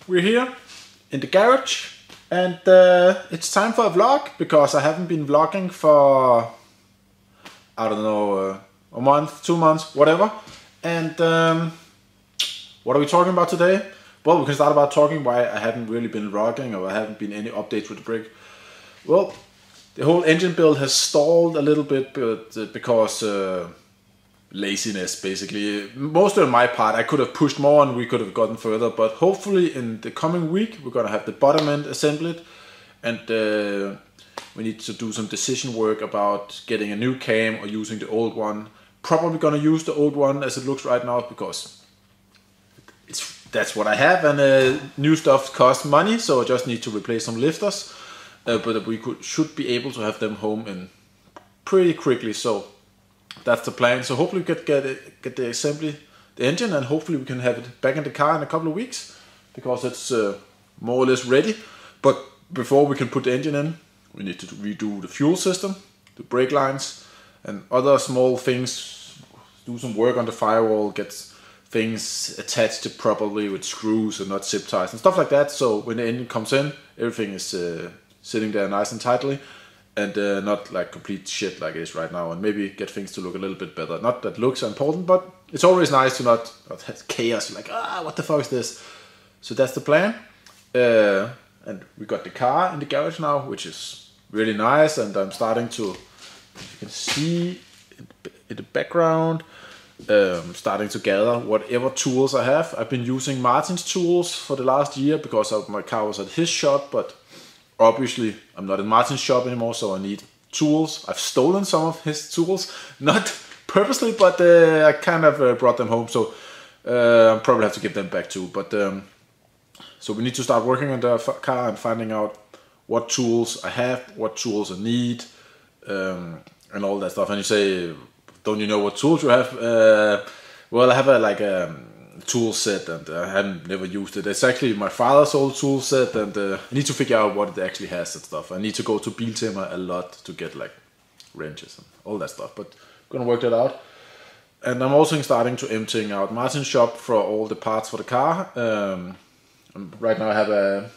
we're here in the garage, and it's time for a vlog because I haven't been vlogging for, I don't know, a month, 2 months, whatever. And what are we talking about today? Well, we can start about talking why I haven't really been vlogging, or I haven't been any updates with the Brig. Well, the whole engine build has stalled a little bit, but because laziness, basically. Mostly on my part. I could have pushed more and we could have gotten further, but hopefully in the coming week we're gonna have the bottom end assembled, and we need to do some decision work about getting a new cam or using the old one. Probably gonna use the old one as it looks right now because that's what I have, and new stuff costs money, so I just need to replace some lifters. But we should be able to have them home in pretty quickly, so that's the plan. So hopefully we get the assembly, the engine, and hopefully we can have it back in the car in a couple of weeks, because it's more or less ready. But before we can put the engine in, we need to redo the fuel system, the brake lines, and other small things. Do some work on the firewall, get things attached properly with screws and not zip ties and stuff like that. So when the engine comes in, everything is sitting there nice and tightly, and not like complete shit like it is right now, and maybe get things to look a little bit better. Not that looks are important, but it's always nice to not have chaos, like, what the fuck is this? So that's the plan. And we got the car in the garage now, which is really nice, and I'm starting to, you can see in the background, starting to gather whatever tools I have. I've been using Martin's tools for the last year because my car was at his shop, but obviously I'm not in Martin's shop anymore, so I need tools. I've stolen some of his tools, not purposely, but I kind of brought them home, so I'll probably have to give them back too. But so we need to start working on the car and finding out what tools I have, what tools I need, and all that stuff. And you say, don't you know what tools you have? Well, I have a tool set, and I haven't never used it. It's actually my father's old tool set, and I need to figure out what it actually has and stuff. I need to go to Biltema a lot to get like wrenches and all that stuff, but I'm gonna work that out. And I'm also starting to emptying out Martin's shop for all the parts for the car. Right now I have a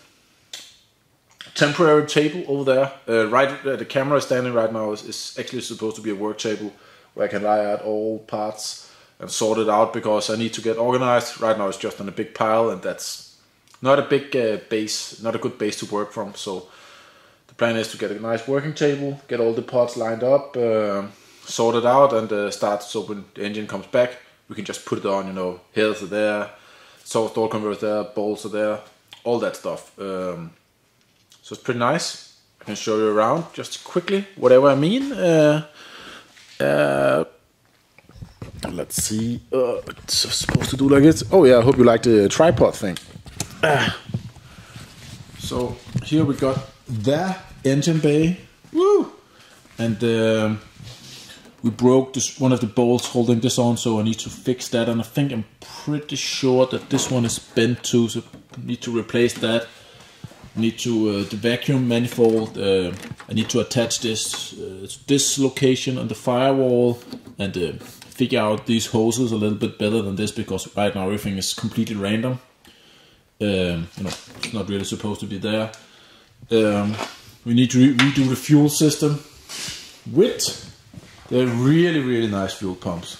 temporary table over there. Right the camera is standing right now is actually supposed to be a work table where I can lie out all parts and sort it out, because I need to get organized. Right now it's just on a big pile, and that's not a big base, not a good base to work from. So the plan is to get a nice working table, get all the parts lined up, sort it out, and start, so when the engine comes back we can just put it on, you know, headers are there, exhaust door converters there, bolts are there, all that stuff. So it's pretty nice. I can show you around just quickly whatever I mean. Let's see. It's supposed to do like it. Oh yeah, I hope you like the tripod thing. So here we got the engine bay. Woo! And we broke one of the bolts holding this on, so I need to fix that. And I think I'm pretty sure that this one is bent too, so I need to replace that. I need to the vacuum manifold. I need to attach this location on the firewall, and figure out these hoses a little bit better than this, because right now everything is completely random. You know, it's not really supposed to be there. We need to redo the fuel system with the really nice fuel pumps.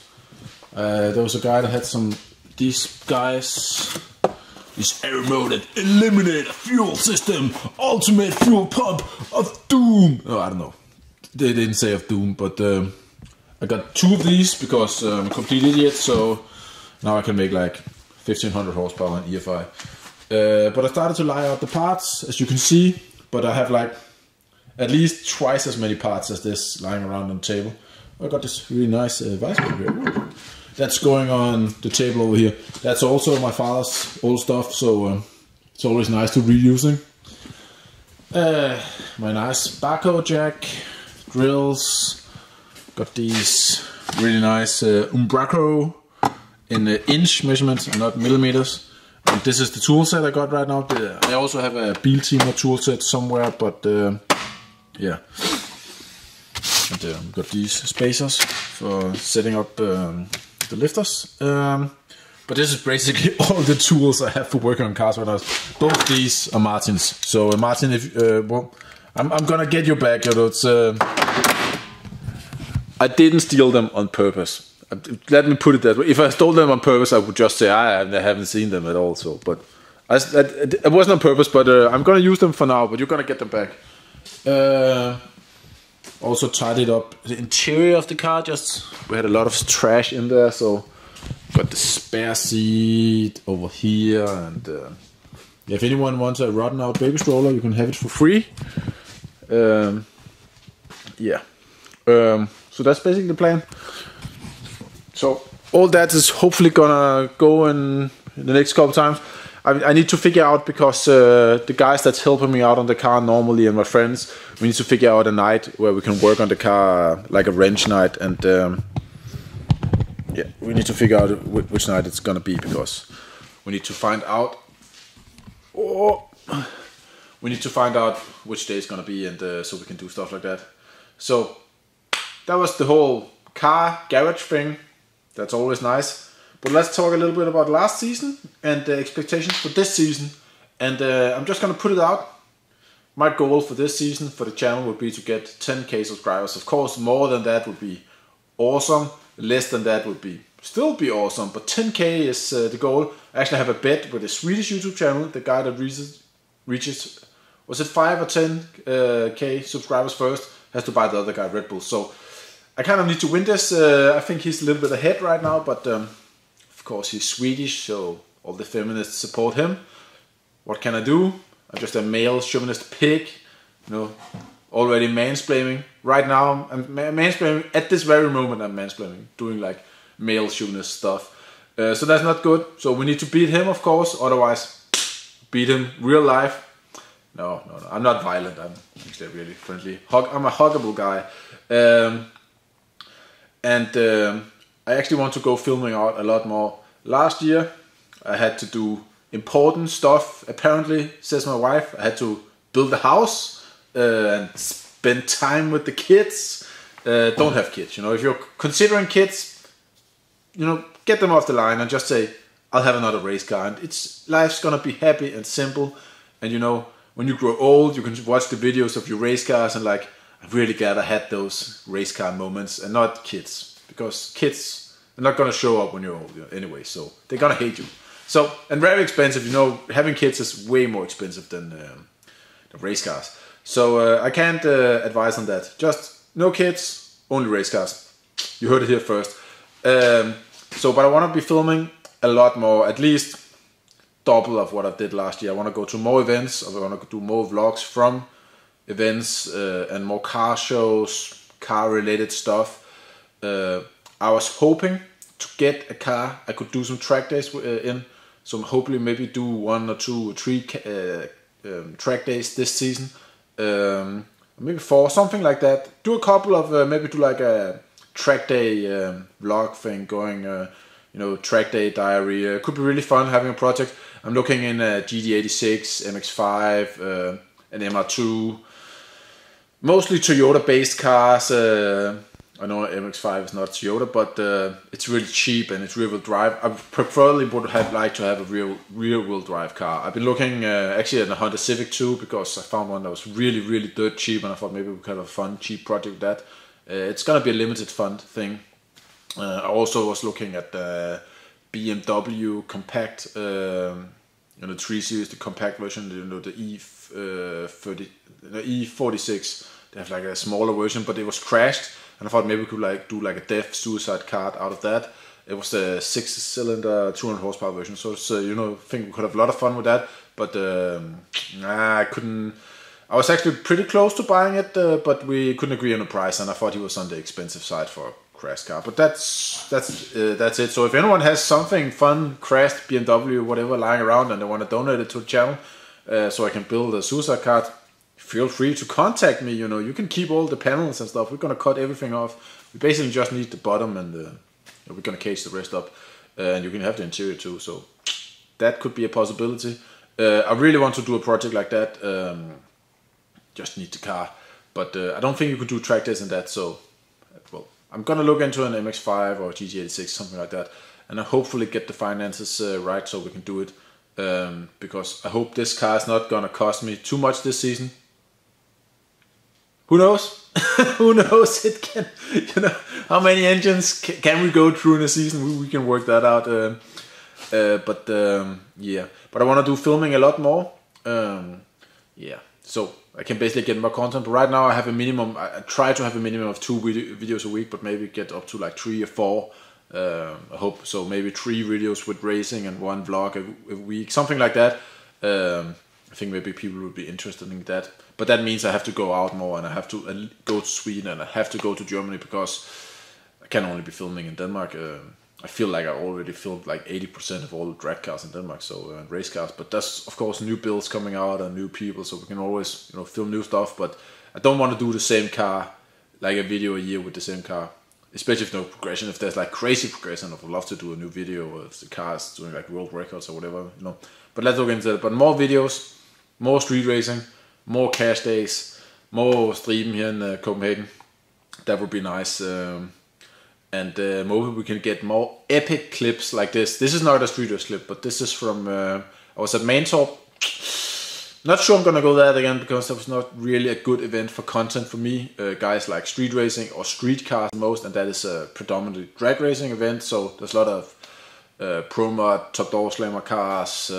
There was a guy that had these guys. This air mode and eliminate a fuel system, ultimate fuel pump of doom. Oh, I don't know. They didn't say of doom, but I got 2 of these because I'm a complete idiot. So now I can make like 1500 horsepower on EFI. But I started to lie out the parts, as you can see. But I have like at least twice as many parts as this lying around on the table. I got this really nice vice grip here. Ooh. That's going on the table over here. That's also my father's old stuff, so it's always nice to reusing. My nice barcode jack, drills. Got these really nice Umbraco in inch measurements, not millimeters. And this is the tool set I got right now. I also have a Biltema tool set somewhere, but yeah. And we got these spacers for setting up the lifters. But this is basically all the tools I have for working on cars right now. Both these are Martin's. So Martin, if well, I'm gonna get you back. You know, it's I didn't steal them on purpose. Let me put it that way. If I stole them on purpose, I would just say I haven't seen them at all. So, but it wasn't on purpose. But I'm gonna use them for now. But you're gonna get them back. Also tidied up the interior of the car. Just we had a lot of trash in there, so. Got the spare seat over here, and if anyone wants a rotten out baby stroller, you can have it for free. So that's basically the plan. So all that is hopefully gonna go in the next couple times. I need to figure out, because the guys that's helping me out on the car normally and my friends, we need to figure out a night where we can work on the car, like a wrench night, and yeah, we need to figure out which night it's gonna be, because we need to find out. We need to find out which day it's gonna be, and so we can do stuff like that. So that was the whole car garage thing. That's always nice. But let's talk a little bit about last season and the expectations for this season. And I'm just gonna put it out. My goal for this season for the channel would be to get 10k subscribers. Of course, more than that would be awesome. Less than that would still be awesome, but 10k is the goal. I actually have a bet with a Swedish YouTube channel. The guy that reaches was it 5 or 10k subscribers first has to buy the other guy Red Bull. So I kind of need to win this. I think he's a little bit ahead right now, but of course he's Swedish, so all the feminists support him. What can I do? I'm just a male chauvinist pig, you know. Already mansplaining. Right now, I'm mansplaining. At this very moment, I'm mansplaining. Doing like male chauvinist stuff. So that's not good. So we need to beat him, of course. Otherwise, beat him real life. No. I'm not violent. I'm actually really friendly. I'm a huggable guy. I actually want to go filming out a lot more. Last year, I had to do important stuff. Apparently, says my wife, I had to build a house. And spend time with the kids. Don't have kids, you know. If you're considering kids, you know, get them off the line and just say, I'll have another race car, and life's gonna be happy and simple. And you know, when you grow old, you can watch the videos of your race cars and like, I'm really glad I had those race car moments, and not kids, because kids are not gonna show up when you're old anyway, so they're gonna hate you. So, and very expensive, you know. Having kids is way more expensive than the race cars. So I can't advise on that. Just no kids, only race cars. You heard it here first. But I want to be filming a lot more, at least double of what I did last year. I want to go to more events. I want to do more vlogs from events and more car shows, car-related stuff. I was hoping to get a car I could do some track days in. So hopefully maybe do 1 or 2 or 3 track days this season. Maybe 4, something like that. Do a couple of maybe do like a track day vlog thing going, you know, track day diary. Could be really fun having a project. I'm looking in GT86, MX5, an MR2, mostly Toyota based cars. I know MX5 is not Toyota, but it's really cheap and it's rear wheel drive. I preferably would like to have a rear wheel drive car. I've been looking actually at the Honda Civic too, because I found one that was really dirt cheap, and I thought maybe we could have a fun cheap project with that. It's gonna be a limited fund thing. I also was looking at the BMW compact, you know, 3 Series, the compact version, you know, the E46. They have like a smaller version, but it was crashed. And I thought maybe we could like do like a death suicide card out of that. It was the 6-cylinder 200 horsepower version, so it's, you know, I think we could have a lot of fun with that. But I couldn't. I was actually pretty close to buying it, but we couldn't agree on the price, and I thought he was on the expensive side for a crash car. But that's it. So if anyone has something fun, crashed BMW, whatever, lying around, and they want to donate it to the channel, so I can build a suicide card, feel free to contact me. You know, you can keep all the panels and stuff. We're gonna cut everything off. We basically just need the bottom, and we're gonna cage the rest up, and you can have the interior too. So that could be a possibility. I really want to do a project like that. Just need the car, but I don't think you could do track days in that. So, well, I'm gonna look into an MX5 or GT86, something like that, and I hopefully get the finances right so we can do it. Because I hope this car is not gonna cost me too much this season. Who knows? Who knows? It can, how many engines can we go through in a season? We can work that out. Yeah, but I want to do filming a lot more. Yeah, so I can basically get more content. But right now I have a minimum. I try to have a minimum of 2 videos a week, but maybe get up to like 3 or 4. I hope so. Maybe 3 videos with racing and 1 vlog a week, something like that. I think maybe people would be interested in that. But that means I have to go out more, and I have to go to Sweden, and I have to go to Germany, because I can only be filming in Denmark. I feel like I already filmed like 80% of all the drag cars in Denmark, so race cars. But there's of course new builds coming out and new people, so we can always film new stuff. But I don't want to do the same car, like a video a year with the same car. Especially if no progression. If there's like crazy progression, I would love to do a new video, or if the car is doing like world records or whatever, But let's look into it. But more videos, more street racing, more cash days, more stream here in Copenhagen. That would be nice. And maybe we can get more epic clips like this. This is not a street race clip, but this is from, I was at Mantorp. Not sure I'm gonna go there again, because that was not really a good event for content for me. Guys like street racing or street cars most, and that is a predominantly drag racing event. So there's a lot of pro mod, top door slammer cars,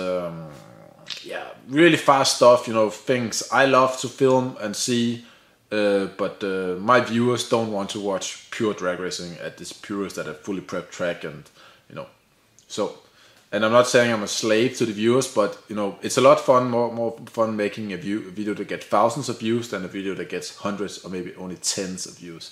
yeah, really fast stuff. Things I love to film and see. But my viewers don't want to watch pure drag racing at this purest at a fully prepped track, and so. And I'm not saying I'm a slave to the viewers, but it's a lot fun, more fun making a video that gets thousands of views than a video that gets hundreds or maybe only tens of views.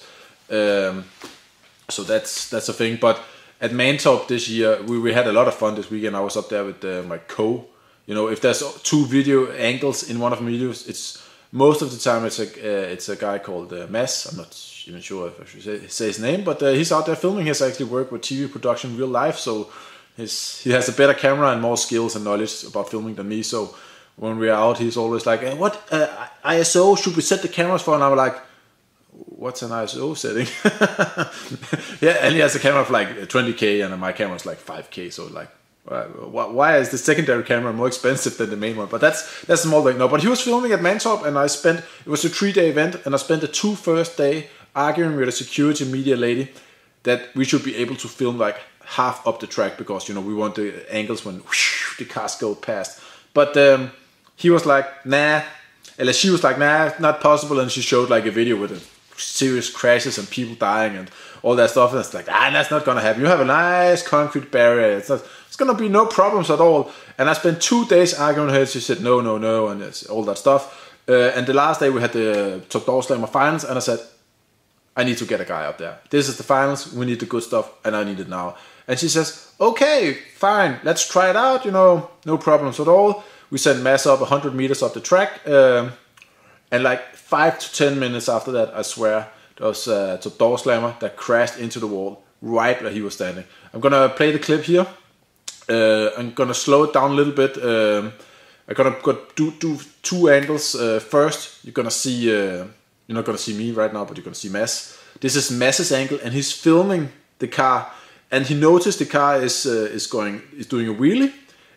So that's a thing. But at Mantorp this year, we had a lot of fun this weekend. I was up there with my co. If there's 2 video angles in one of my videos, it's most of the time it's a guy called Mads. I'm not even sure if I should say his name, but he's out there filming. He's actually worked with TV production in real life, so he has a better camera and more skills and knowledge about filming than me. So when we are out, he's always like, hey, what ISO should we set the cameras for? And I'm like, what's an ISO setting? Yeah, and he has a camera of like 20K, and my camera is like 5K. So like, why is the secondary camera more expensive than the main one? But that's a small thing. No, but he was filming at Mantorp, and it was a 3-day event, and I spent the 2 first day arguing with a security media lady that we should be able to film like half up the track, because we want the angles when whoosh, the cars go past. But he was like, nah, and she was like, nah, not possible. And she showed like a video with serious crashes and people dying and all that stuff, and it's like, that's not gonna happen. You have a nice concrete barrier, it's gonna be no problems at all. And I spent 2 days arguing with her. She said no, and it's all that stuff. And the last day we had the Top Door Slammer finals, and I said, I need to get a guy up there. This is the finals, we need the good stuff, and I need it now. And she says, okay, fine, let's try it out, no problems at all. We sent Mads up 100 meters up the track, and like 5 to 10 minutes after that, I swear, there was a Top Door Slammer that crashed into the wall right where he was standing. I'm gonna play the clip here. I'm gonna slow it down a little bit. I'm gonna do 2 angles. First, you're gonna see, you're not gonna see me right now, but you're gonna see Mads. This is Mads' angle, and he's filming the car. And he noticed the car is doing a wheelie,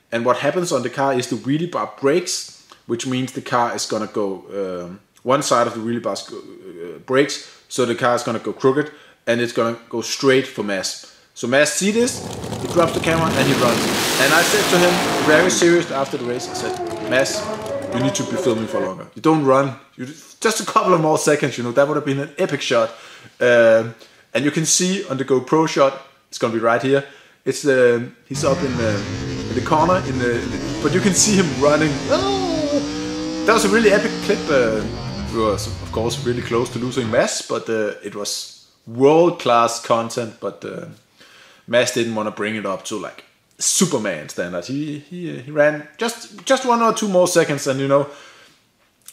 and what happens on the car is the wheelie bar breaks, which means the car is gonna go one side of the wheelie bar breaks, so the car is gonna go crooked, and it's gonna go straight for Mads. So Mads sees this, he drops the camera and he runs. And I said to him, very serious after the race, I said, Mads, you need to be filming for longer. You don't run, just a couple of more seconds. That would have been an epic shot. And you can see on the GoPro shot. It's gonna be right here. It's he's up in the corner but you can see him running. Oh! That was a really epic clip. We were of course really close to losing Mads, but it was world-class content. But Mads didn't want to bring it up to like Superman standards. He ran just 1 or 2 more seconds, and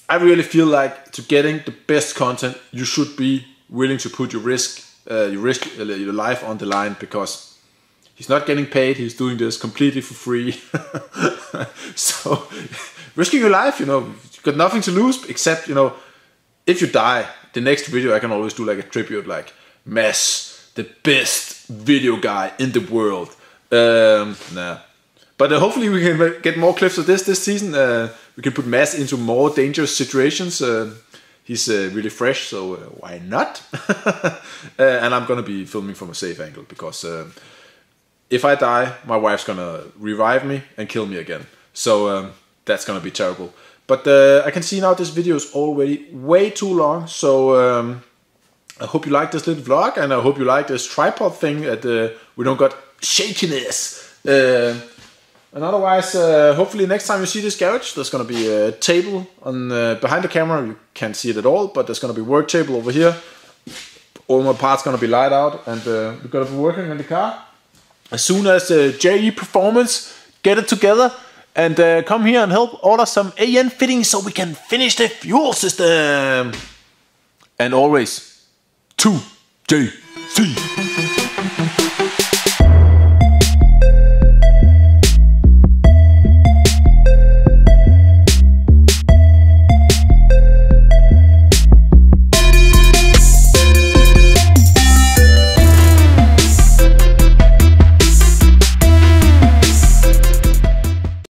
I really feel like to getting the best content, you should be willing to put your your life on the line, because he's not getting paid. He's doing this completely for free. So risking your life, you've got nothing to lose except, if you die, the next video I can always do like a tribute, like Mads, the best video guy in the world. Nah. But hopefully we can get more clips of this season. We can put Mads into more dangerous situations. He's really fresh, so why not? And I'm gonna be filming from a safe angle because if I die, my wife's gonna revive me and kill me again. So that's gonna be terrible. But I can see now this video is already way too long. So I hope you like this little vlog, and I hope you like this tripod thing that we don't got shakiness. And otherwise, hopefully next time you see this garage, there's gonna be a table on behind the camera. You can't see it at all, but there's gonna be a work table over here. All my parts gonna be light out, and we're gonna be working on the car. As soon as JE Performance get it together and come here and help order some AN fittings so we can finish the fuel system. And always 2JC.